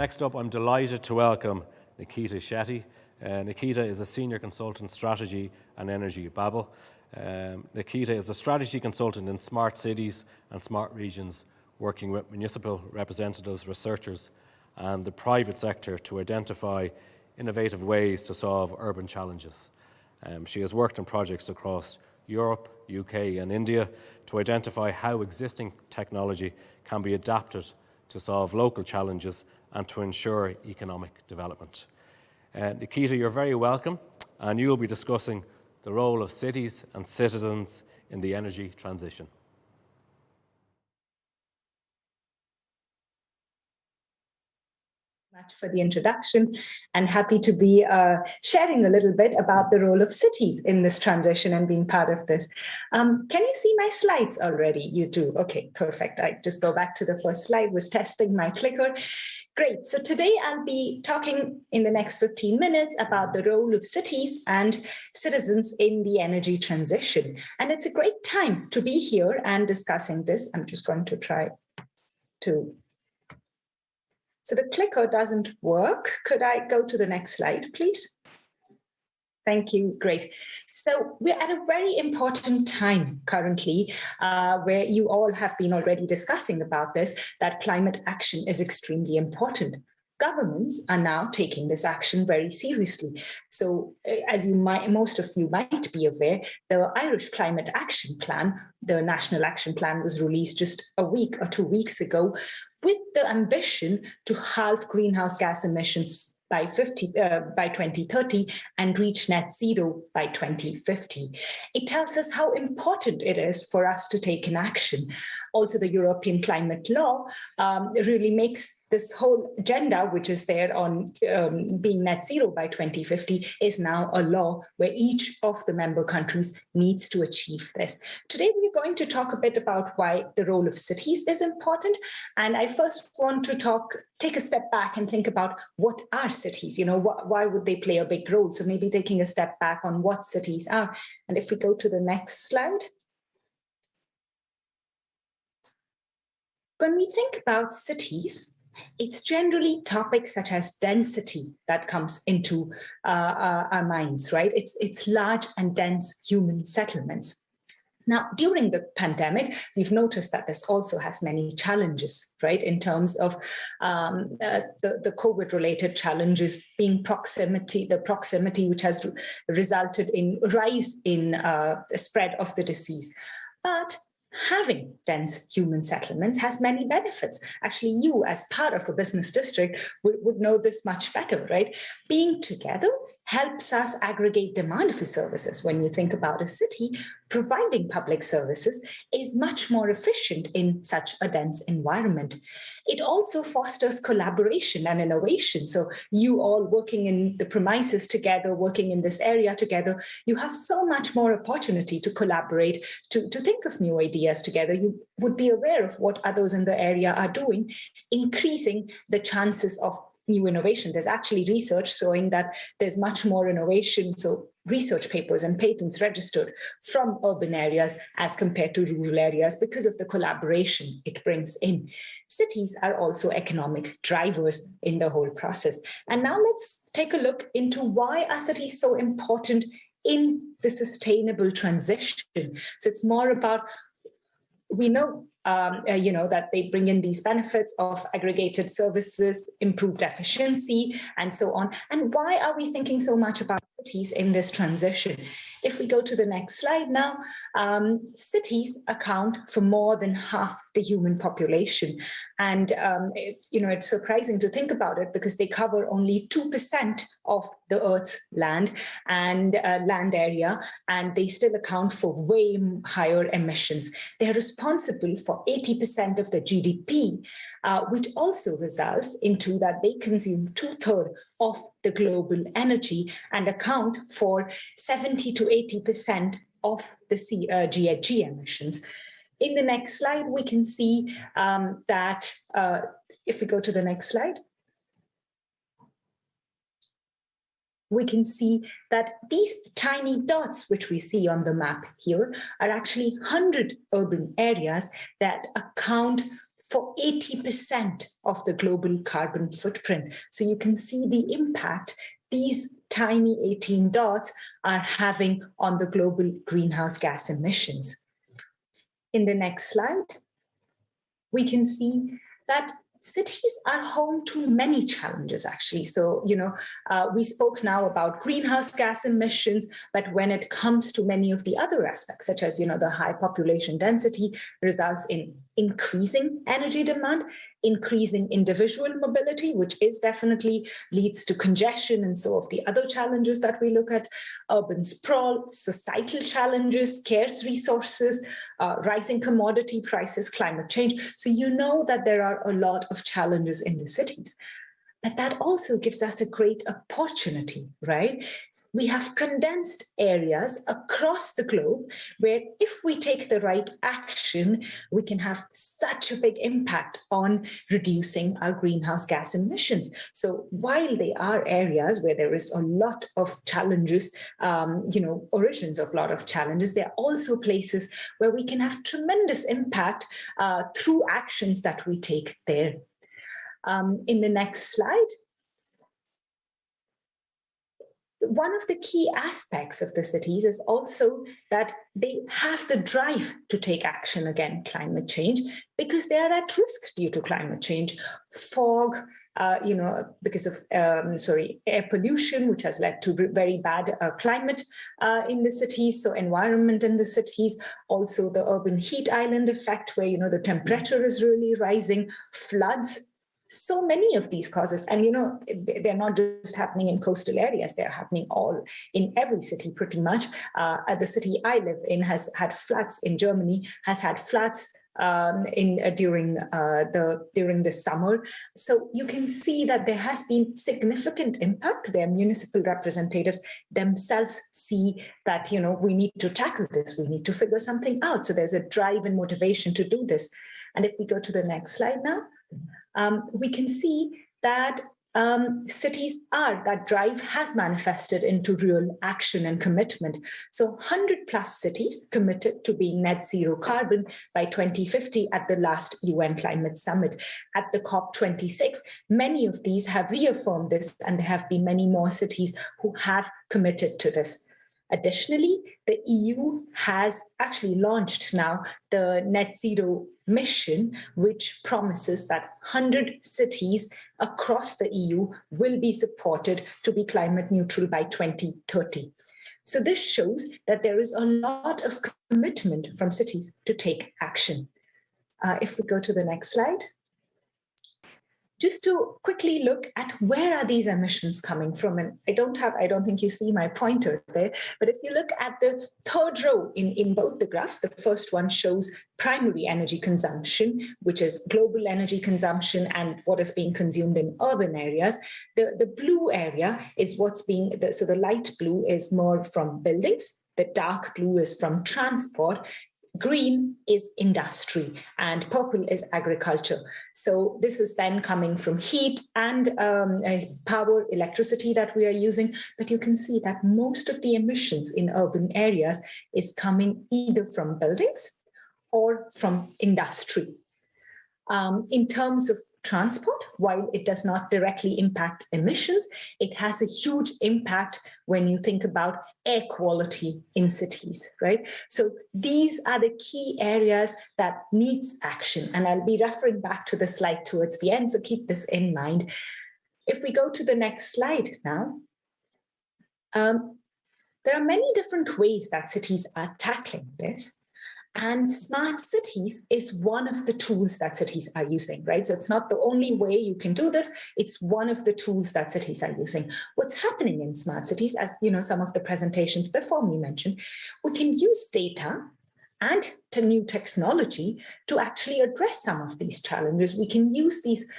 Next up, I'm delighted to welcome Nikita Shetty. Nikita is a Senior Consultant Strategy and Energy at Bable. Nikita is a strategy consultant in smart cities and smart regions, working with municipal representatives, researchers and the private sector to identify innovative ways to solve urban challenges. She has worked on projects across Europe, UK and India to identify how existing technology can be adapted to solve local challenges and to ensure economic development. Nikita, you're very welcome, and you'll be discussing the role of cities and citizens in the energy transition. Much for the introduction, and happy to be sharing a little bit about the role of cities in this transition and being part of this. Can you see my slides already? You do. Okay, perfect. I just go back to the first slide, was testing my clicker. Great. So today I'll be talking in the next 15 minutes about the role of cities and citizens in the energy transition. And it's a great time to be here and discussing this. I'm just going to try to... So the clicker doesn't work. Could I go to the next slide, please? Thank you. Great. So we're at a very important time currently where you all have been already discussing about this, that climate action is extremely important. Governments are now taking this action very seriously. So as most of you might be aware, the Irish Climate Action Plan, the National Action Plan, was released just a week or 2 weeks ago with the ambition to halve greenhouse gas emissions by 2030 and reach net zero by 2050. It tells us how important it is for us to take an action. Also, the European climate law really makes this whole agenda, which is there on being net zero by 2050, is now a law where each of the member countries needs to achieve this. Today, we're going to talk a bit about why the role of cities is important. And I first want to take a step back and think about what are cities? You know, why would they play a big role? So maybe taking a step back on what cities are. And if we go to the next slide. When we think about cities, it's generally topics such as density that comes into our minds, right? It's large and dense human settlements. Now, during the pandemic, we've noticed that this also has many challenges, right? In terms of the COVID-related challenges being the proximity which has resulted in rise in the spread of the disease. But having dense human settlements has many benefits. Actually, you as part of a business district would know this much better, right? Being together helps us aggregate demand for services. When you think about a city, providing public services is much more efficient in such a dense environment. It also fosters collaboration and innovation. So you all working in the premises together, working in this area together, you have so much more opportunity to collaborate, to think of new ideas together. You would be aware of what others in the area are doing, increasing the chances of new innovation. There's actually research showing that there's much more innovation, so research papers and patents registered from urban areas as compared to rural areas because of the collaboration it brings in. Cities are also economic drivers in the whole process. And now let's take a look into why are cities so important in the sustainable transition. So it's more about, we know that they bring in these benefits of aggregated services, improved efficiency, and so on. And why are we thinking so much about cities in this transition? If we go to the next slide now, cities account for more than half the human population. And, it's surprising to think about it because they cover only 2% of the Earth's land and land area, and they still account for way higher emissions. They are responsible for 80% of the GDP, which also results into that they consume 2/3 of the global energy and account for 70 to 80% of the GHG emissions. In the next slide, we can see that if we go to the next slide, we can see that these tiny dots, which we see on the map here, are actually 100 urban areas that account for 80% of the global carbon footprint. So you can see the impact these tiny 18 dots are having on the global greenhouse gas emissions. In the next slide, we can see that cities are home to many challenges, actually. So, we spoke now about greenhouse gas emissions, but when it comes to many of the other aspects, such as, the high population density results in increasing energy demand, increasing individual mobility, which is definitely leads to congestion and so of the other challenges that we look at, urban sprawl, societal challenges, scarce resources, rising commodity prices, climate change. So you know that there are a lot of challenges in the cities. But that also gives us a great opportunity, right? We have condensed areas across the globe where if we take the right action, we can have such a big impact on reducing our greenhouse gas emissions. So while they are areas where there is a lot of challenges, origins of a lot of challenges, there are also places where we can have tremendous impact through actions that we take there. In the next slide, one of the key aspects of the cities is also that they have the drive to take action against climate change because they are at risk due to climate change. Fog, because of air pollution, which has led to very bad climate in the cities, so environment in the cities, also the urban heat island effect where, the temperature is really rising, floods. So many of these causes, and they're not just happening in coastal areas, they're happening all in every city pretty much. The city I live in has had floods in Germany, has had floods during the summer. So you can see that there has been significant impact where municipal representatives themselves see that, we need to tackle this, we need to figure something out. So there's a drive and motivation to do this. And if we go to the next slide now, we can see that that drive has manifested into real action and commitment. So 100 plus cities committed to being net zero carbon by 2050 at the last UN Climate Summit. At the COP26, many of these have reaffirmed this, and there have been many more cities who have committed to this. Additionally, the EU has actually launched now the net zero mission, which promises that 100 cities across the EU will be supported to be climate neutral by 2030. So this shows that there is a lot of commitment from cities to take action. If we go to the next slide. Just to quickly look at where are these emissions coming from, and I don't think you see my pointer there, but if you look at the third row in both the graphs, the first one shows primary energy consumption, which is global energy consumption and what is being consumed in urban areas. The blue area is so the light blue is more from buildings, the dark blue is from transport, green is industry, and purple is agriculture. So this was then coming from heat and power, electricity that we are using. But you can see that most of the emissions in urban areas is coming either from buildings or from industry. In terms of transport, while it does not directly impact emissions, it has a huge impact when you think about air quality in cities, right? So these are the key areas that needs action. And I'll be referring back to the slide towards the end, so keep this in mind. If we go to the next slide now, there are many different ways that cities are tackling this. And smart cities is one of the tools that cities are using, right? So it's not the only way you can do this. It's one of the tools that cities are using. What's happening in smart cities, as some of the presentations before me mentioned, we can use data and new technology to actually address some of these challenges. We can use these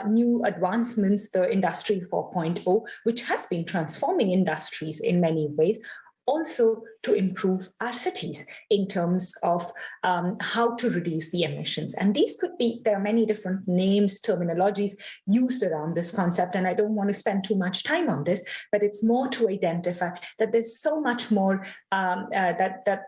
new advancements, the Industry 4.0, which has been transforming industries in many ways, also to improve our cities in terms of how to reduce the emissions. And these could be, there are many different names, terminologies used around this concept, and I don't want to spend too much time on this, but it's more to identify that there's so much more that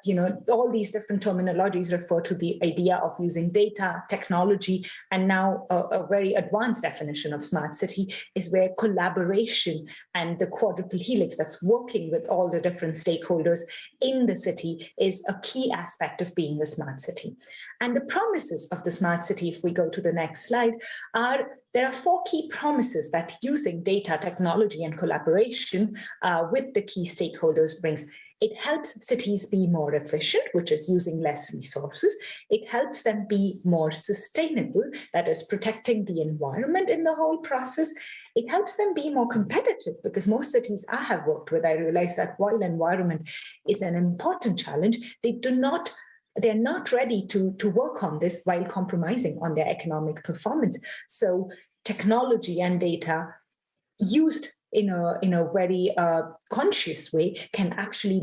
all these different terminologies refer to the idea of using data, technology, and now a very advanced definition of smart city is where collaboration and the quadruple helix that's working with all the different stakeholders in the city is a key aspect of being a smart city. And the promises of the smart city, if we go to the next slide, there are 4 key promises that using data, technology, and collaboration with the key stakeholders brings. It helps cities be more efficient, which is using less resources. It helps them be more sustainable, that is protecting the environment in the whole process. It helps them be more competitive, because most cities I have worked with, I realize that while environment is an important challenge, they're not ready to work on this while compromising on their economic performance. So technology and data used in a very conscious way can actually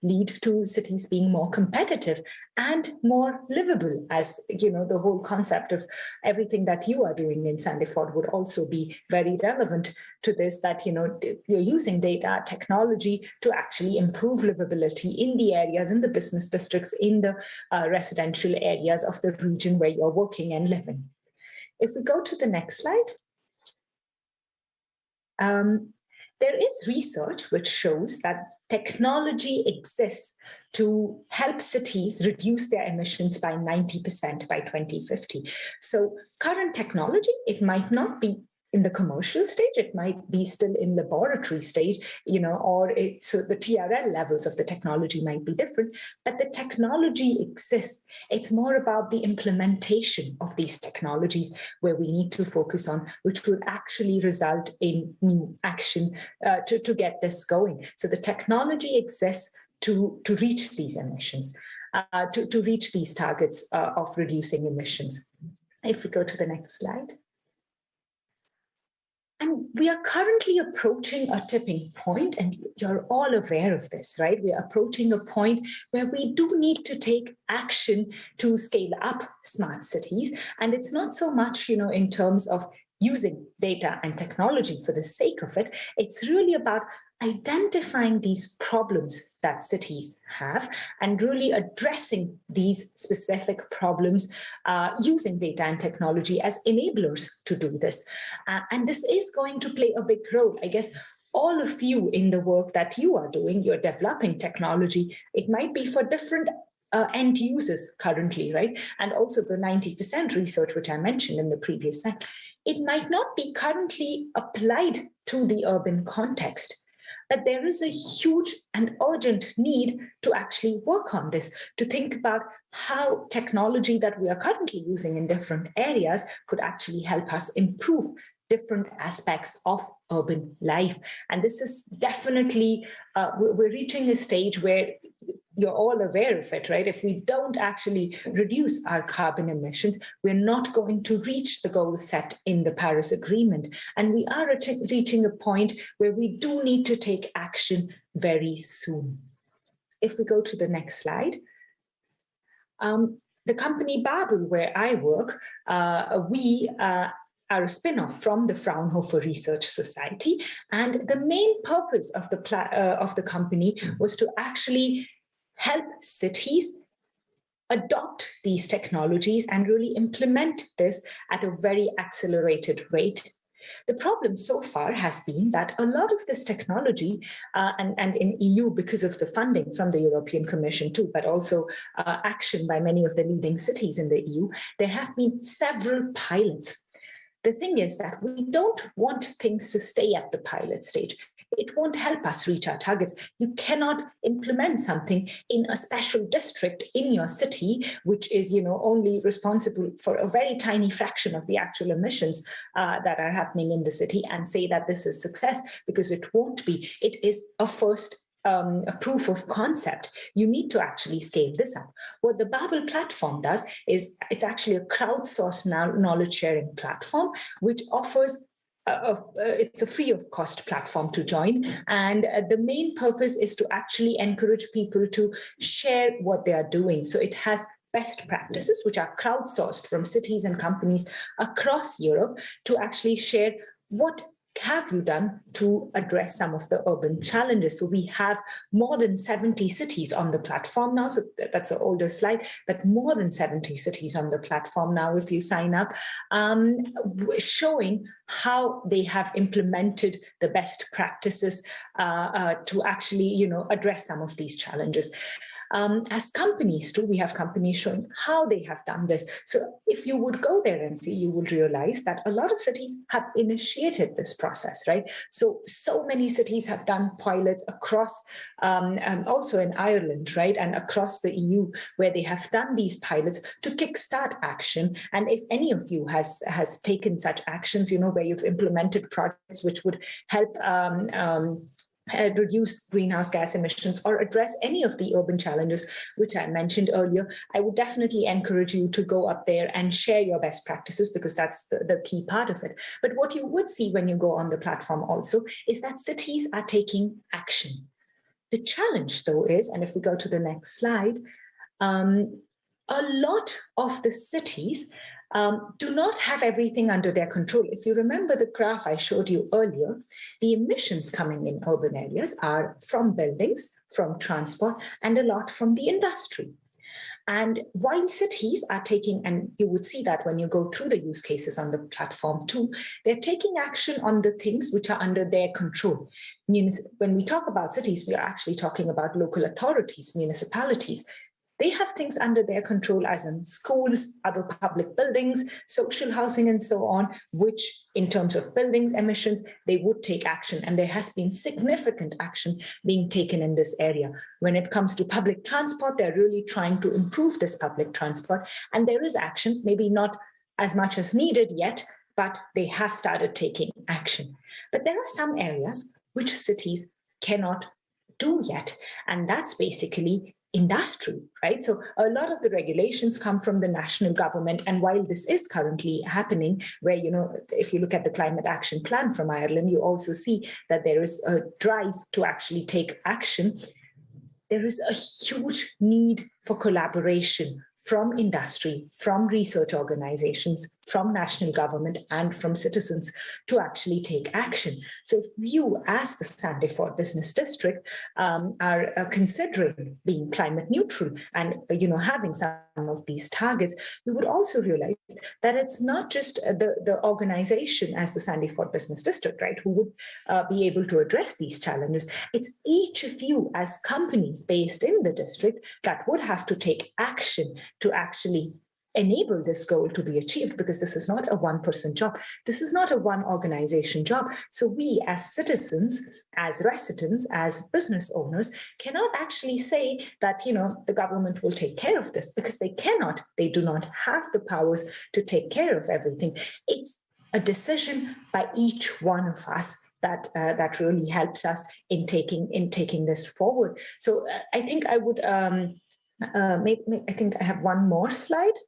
lead to cities being more competitive and more livable, as the whole concept of everything that you are doing in Sandiford would also be very relevant to this, that you're using data technology to actually improve livability in the areas, in the business districts, in the residential areas of the region where you're working and living. If we go to the next slide. There is research which shows that technology exists to help cities reduce their emissions by 90% by 2050. So current technology, it might not be in the commercial stage, it might be still in laboratory stage, so the TRL levels of the technology might be different, but the technology exists. It's more about the implementation of these technologies where we need to focus on, which would actually result in new action to get this going. So the technology exists to reach these emissions, to reach these targets of reducing emissions. If we go to the next slide. And we are currently approaching a tipping point, and you're all aware of this, right? We are approaching a point where we do need to take action to scale up smart cities. And it's not so much, in terms of using data and technology for the sake of it. It's really about identifying these problems that cities have and really addressing these specific problems using data and technology as enablers to do this. And this is going to play a big role. I guess all of you in the work that you are doing, you're developing technology. It might be for different end users currently, right? And also the 90% research, which I mentioned in the previous slide, it might not be currently applied to the urban context. But there is a huge and urgent need to actually work on this, to think about how technology that we are currently using in different areas could actually help us improve different aspects of urban life. And this is definitely, we're reaching a stage where you're all aware of it, right? If we don't actually reduce our carbon emissions, we're not going to reach the goal set in the Paris Agreement. And we are reaching a point where we do need to take action very soon. If we go to the next slide. The company Bable, where I work, we are a spin-off from the Fraunhofer Research Society. And the main purpose of the company was to actually help cities adopt these technologies and really implement this at a very accelerated rate. The problem so far has been that a lot of this technology, and in EU, because of the funding from the European Commission too, but also action by many of the leading cities in the EU, there have been several pilots. The thing is that we don't want things to stay at the pilot stage. It won't help us reach our targets. You cannot implement something in a special district in your city, which is, only responsible for a very tiny fraction of the actual emissions that are happening in the city, and say that this is success, because it won't be. It is a first a proof of concept. You need to actually scale this up. What the Bable platform does is it's actually a crowdsourced knowledge sharing platform, which offers it's a free of cost platform to join. And the main purpose is to actually encourage people to share what they are doing. So it has best practices, which are crowdsourced from cities and companies across Europe to actually share what have you done to address some of the urban challenges. So we have more than 70 cities on the platform now. So that's an older slide, but more than 70 cities on the platform now, if you sign up, showing how they have implemented the best practices to actually, address some of these challenges. As companies too, we have companies showing how they have done this. So if you would go there and see, you would realize that a lot of cities have initiated this process, right? So many cities have done pilots across, and also in Ireland, right? And across the EU, where they have done these pilots to kickstart action. And if any of you has taken such actions, where you've implemented projects which would help reduce greenhouse gas emissions or address any of the urban challenges which I mentioned earlier, I would definitely encourage you to go up there and share your best practices, because that's the key part of it. But what you would see when you go on the platform also is that cities are taking action. The challenge, though, is, and if we go to the next slide, a lot of the cities do not have everything under their control. If you remember the graph I showed you earlier, the emissions coming in urban areas are from buildings, from transport, and a lot from the industry. And while cities are taking, and you would see that when you go through the use cases on the platform too, they're taking action on the things which are under their control. Means when we talk about cities, we are actually talking about local authorities, municipalities. They have things under their control, as in schools, other public buildings, social housing, and so on, which in terms of buildings emissions, they would take action. And there has been significant action being taken in this area. When it comes to public transport, they're really trying to improve this public transport. And there is action, maybe not as much as needed yet, but they have started taking action. But there are some areas which cities cannot do yet. And that's basically industry, right? So a lot of the regulations come from the national government. And while this is currently happening, where, if you look at the climate action plan from Ireland, you also see that there is a drive to actually take action. There is a huge need for collaboration from industry, from research organizations, from national government, and from citizens to actually take action. So if you, as the Sandefjord Business District, are considering being climate neutral and having some of these targets, you would also realize that it's not just the organization as the Sandefjord Business District, right, who would be able to address these challenges. It's each of you as companies based in the district that would have to take action to actually enable this goal to be achieved, because this is not a one-person job. This is not a one organization job. So we as citizens, as residents, as business owners cannot actually say that, the government will take care of this, because they cannot. They do not have the powers to take care of everything. It's a decision by each one of us that really helps us in taking this forward. So I think I would I think I have one more slide.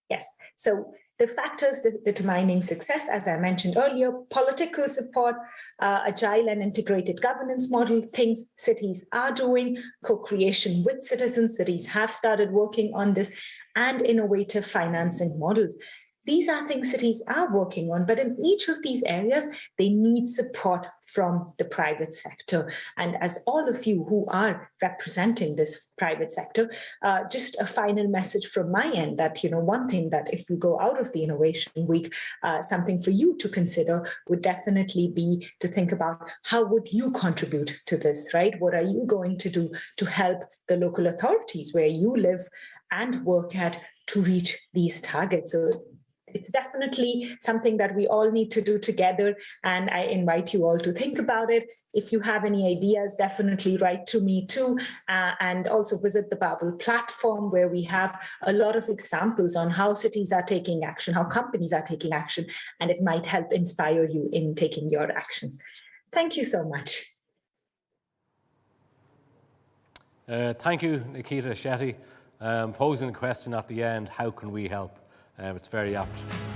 Yes. So the factors determining success, as I mentioned earlier: political support, agile and integrated governance model, things cities are doing, co-creation with citizens. Cities have started working on this, and innovative financing models. These are things cities are working on, but in each of these areas, they need support from the private sector. And as all of you who are representing this private sector, just a final message from my end that, one thing that if we go out of the Innovation Week, something for you to consider would definitely be to think about how would you contribute to this, right? What are you going to do to help the local authorities where you live and work at to reach these targets? So it's definitely something that we all need to do together. And I invite you all to think about it. If you have any ideas, definitely write to me too. And also visit the Bable platform, where we have a lot of examples on how cities are taking action, how companies are taking action, and it might help inspire you in taking your actions. Thank you so much. Thank you, Nikita Shetty. Posing a question at the end, how can we help? It's very apt.